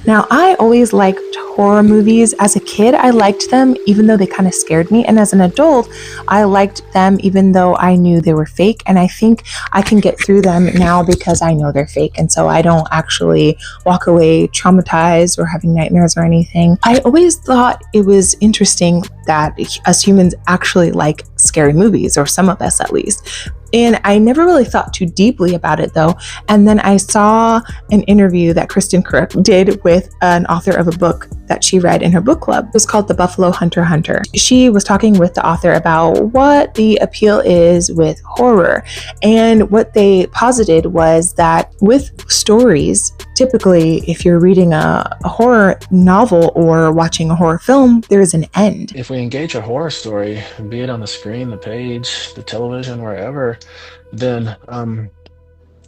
Now, I always liked horror movies. As a kid, I liked them even though they kind of scared me. And as an adult, I liked them even though I knew they were fake. And I think I can get through them now because I know they're fake. And so I don't actually walk away traumatized or having nightmares or anything. I always thought it was interesting that us humans actually like scary movies, or some of us at least. And I never really thought too deeply about it though. And then I saw an interview that Kristen Kreuk did with an author of a book that she read in her book club. It was called The Buffalo Hunter. She was talking with the author about what the appeal is with horror. And what they posited was that with stories, typically if you're reading a horror novel or watching a horror film, there is an end. If we engage a horror story, be it on the screen, the page, the television, wherever, then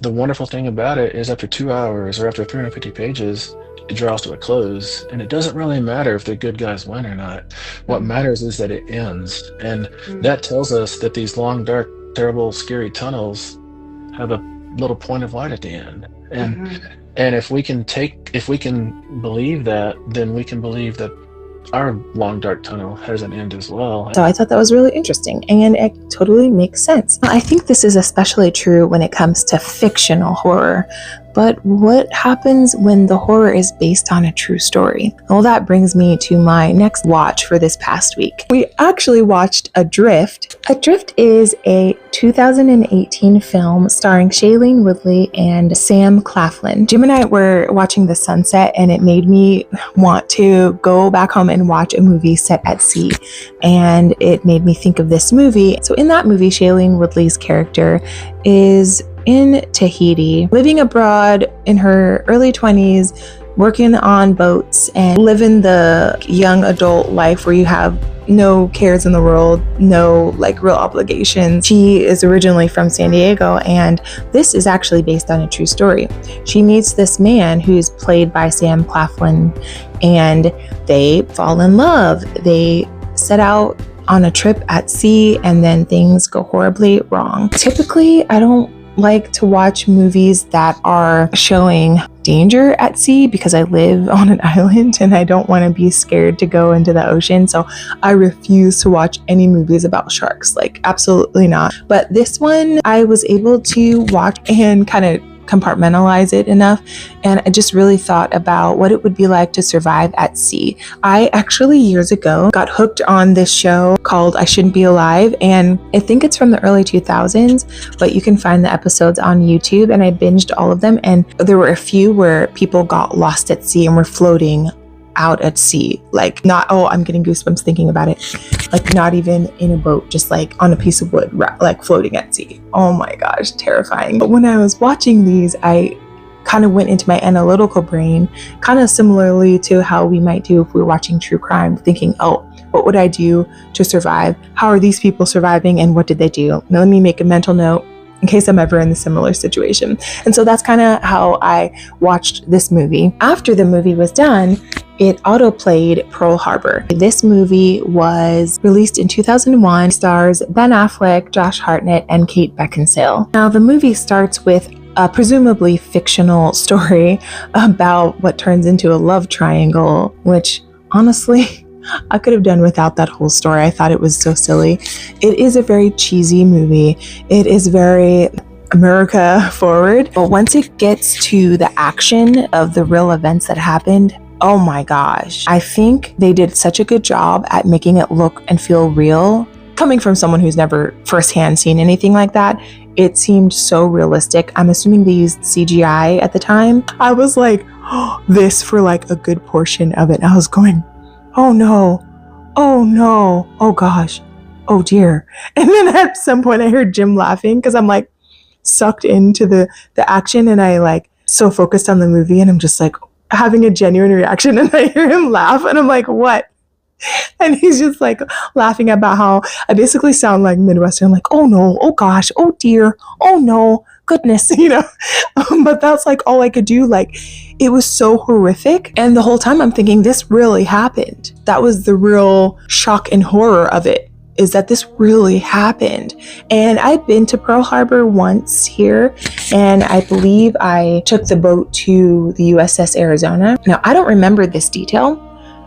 the wonderful thing about it is after 2 hours or after 350 pages, it draws to a close, and it doesn't really matter if the good guys win or not. What matters is that it ends, and that tells us that these long, dark, terrible, scary tunnels have a little point of light at the end. And if we can believe that, then we can believe that our long dark tunnel has an end as well. So I thought that was really interesting, and it totally makes sense. I think this is especially true when it comes to fictional horror. But what happens when the horror is based on a true story? Well, that brings me to my next watch for this past week. We actually watched Adrift. Adrift is a 2018 film starring Shailene Woodley and Sam Claflin. Jim and I were watching the sunset, and it made me want to go back home and watch a movie set at sea. And it made me think of this movie. So in that movie, Shailene Woodley's character is in Tahiti, living abroad in her early 20s, working on boats and living the young adult life where you have no cares in the world, no real obligations. She is originally from San Diego, and this is actually based on a true story. She meets this man who's played by Sam Claflin, and they fall in love. They set out on a trip at sea, and then things go horribly wrong. Typically, I don't like to watch movies that are showing danger at sea because I live on an island and I don't want to be scared to go into the ocean. So I refuse to watch any movies about sharks, absolutely not. But this one I was able to watch and kind of compartmentalize it enough, and I just really thought about what it would be like to survive at sea. I actually years ago got hooked on this show called I Shouldn't Be Alive, and I think it's from the early 2000s, but you can find the episodes on YouTube, and I binged all of them, and there were a few where people got lost at sea and were floating out at sea, I'm getting goosebumps thinking about it, not even in a boat, just on a piece of wood, floating at sea. Oh my gosh, terrifying. But when I was watching these, I kind of went into my analytical brain, kind of similarly to how we might do if we were watching true crime, thinking, what would I do to survive? How are these people surviving, and what did they do? Now let me make a mental note in case I'm ever in a similar situation. And so that's kind of how I watched this movie. After the movie was done, it autoplayed Pearl Harbor. This movie was released in 2001, stars Ben Affleck, Josh Hartnet, and Kate Bekensale. Now, the movie starts with a presumably fictional story about what turns into a love triangle, which honestly, I could have done without that whole story. I thought it was so silly. It is a very cheesy movie. It is very America forward. But once it gets to the action of the real events that happened, oh my gosh, I think they did such a good job at making it look and feel real. Coming from someone who's never firsthand seen anything like that, it seemed so realistic. I'm assuming they used CGI at the time. I was like, this for a good portion of it. I was going, oh no, oh gosh, oh dear. And then at some point I heard Jim laughing because I'm sucked into the action, and I so focused on the movie, and I'm just having a genuine reaction, and I hear him laugh, and I'm like, what? And he's just laughing about how I basically sound like Midwestern, oh no, oh gosh, oh dear, oh no, goodness, but that's all I could do. It was so horrific, and the whole time I'm thinking this really happened. That was the real shock and horror of it. is that this really happened. And I'd been to Pearl Harbor once here, and I believe I took the boat to the USS Arizona. Now, I don't remember this detail,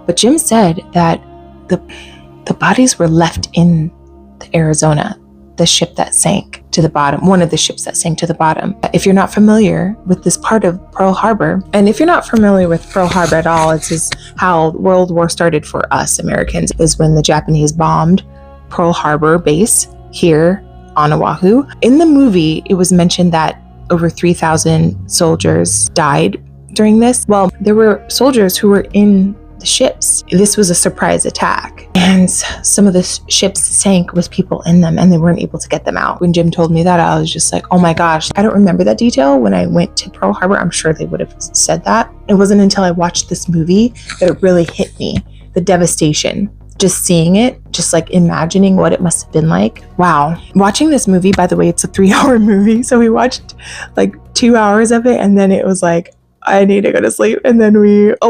but Jim said that the bodies were left in the Arizona, the ship that sank to the bottom, one of the ships that sank to the bottom. If you're not familiar with this part of Pearl Harbor, and if you're not familiar with Pearl Harbor at all, it's just how World War started for us Americans, is when the Japanese bombed Pearl Harbor base here on Oahu. In the movie, it was mentioned that over 3,000 soldiers died during this. Well, there were soldiers who were in the ships. This was a surprise attack, and some of the ships sank with people in them, and they weren't able to get them out. When Jim told me that, I was just like, oh my gosh. I don't remember that detail. When I went to Pearl Harbor, I'm sure they would have said that. It wasn't until I watched this movie that it really hit me, the devastation. Just seeing it, just like imagining what it must have been like. Wow. Watching this movie, by the way, it's a 3-hour movie. So we watched like 2 hours of it, and then it was like, I need to go to sleep. And then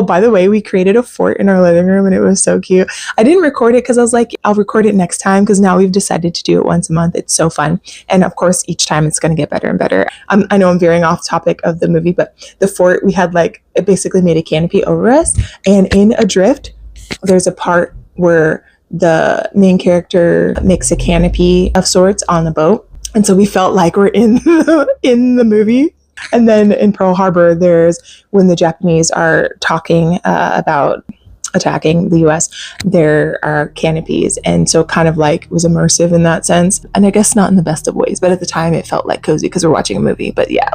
by the way, we created a fort in our living room, and it was so cute. I didn't record it because I was like, I'll record it next time, because now we've decided to do it once a month. It's so fun. And of course, each time it's going to get better and better. I know I'm veering off topic of the movie, but the fort, we had it basically made a canopy over us. And in Adrift, there's a part where the main character makes a canopy of sorts on the boat. And so we felt like we're in the movie. And then in Pearl Harbor, there's when the Japanese are talking about attacking the US, there are canopies. And so kind of was immersive in that sense. And I guess not in the best of ways, but at the time it felt like cozy because we're watching a movie. But yeah,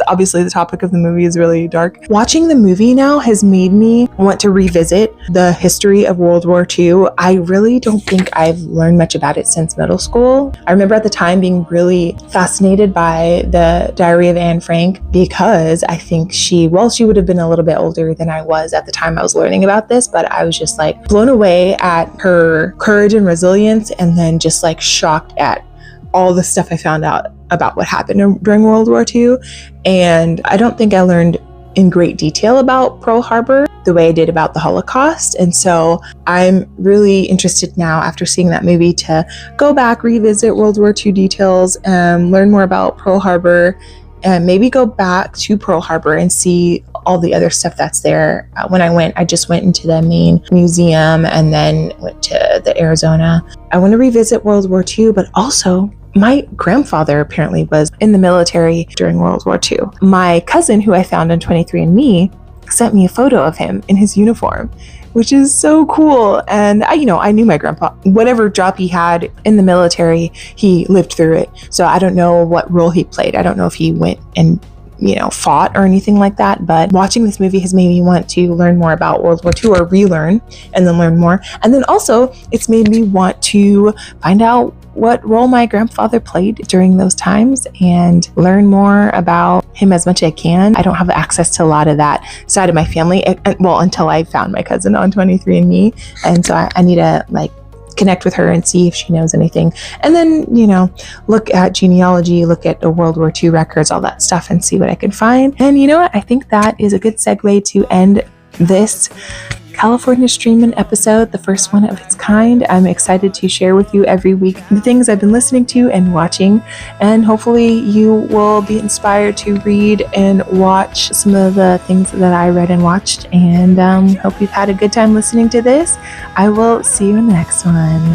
obviously the topic of the movie is really dark. Watching the movie now has made me want to revisit the history of World War II. I really don't think I've learned much about it since middle school. I remember at the time being really fascinated by the Diary of Anne Frank, because I think she would have been a little bit older than I was at the time I was learning about this, but I was just blown away at her courage and resilience, and then just shocked at all the stuff I found out about what happened during World War II. And I don't think I learned in great detail about Pearl Harbor the way I did about the Holocaust. And so I'm really interested now, after seeing that movie, to go back, revisit World War II details, learn more about Pearl Harbor, and maybe go back to Pearl Harbor and see all the other stuff that's there. When I just went into the main museum and then went to the Arizona. I want to revisit World War II, but also my grandfather apparently was in the military during World War II. My cousin, who I found on 23andMe, sent me a photo of him in his uniform, which is so cool. And I knew my grandpa, whatever job he had in the military, he lived through it. So I don't know what role he played. I don't know if he went and fought or anything like that. But watching this movie has made me want to learn more about World War II, or relearn and then learn more. And then also it's made me want to find out what role my grandfather played during those times and learn more about him as much as I can. I don't have access to a lot of that side of my family, until I found my cousin on 23andMe. And so I need to connect with her and see if she knows anything. And then, look at genealogy, look at the World War II records, all that stuff, and see what I can find. And you know what? I think that is a good segue to end this California Streamin episode, the first one of its kind. I'm excited to share with you every week the things I've been listening to and watching, and hopefully you will be inspired to read and watch some of the things that I read and watched, and hope you've had a good time listening to this. I will see you in the next one.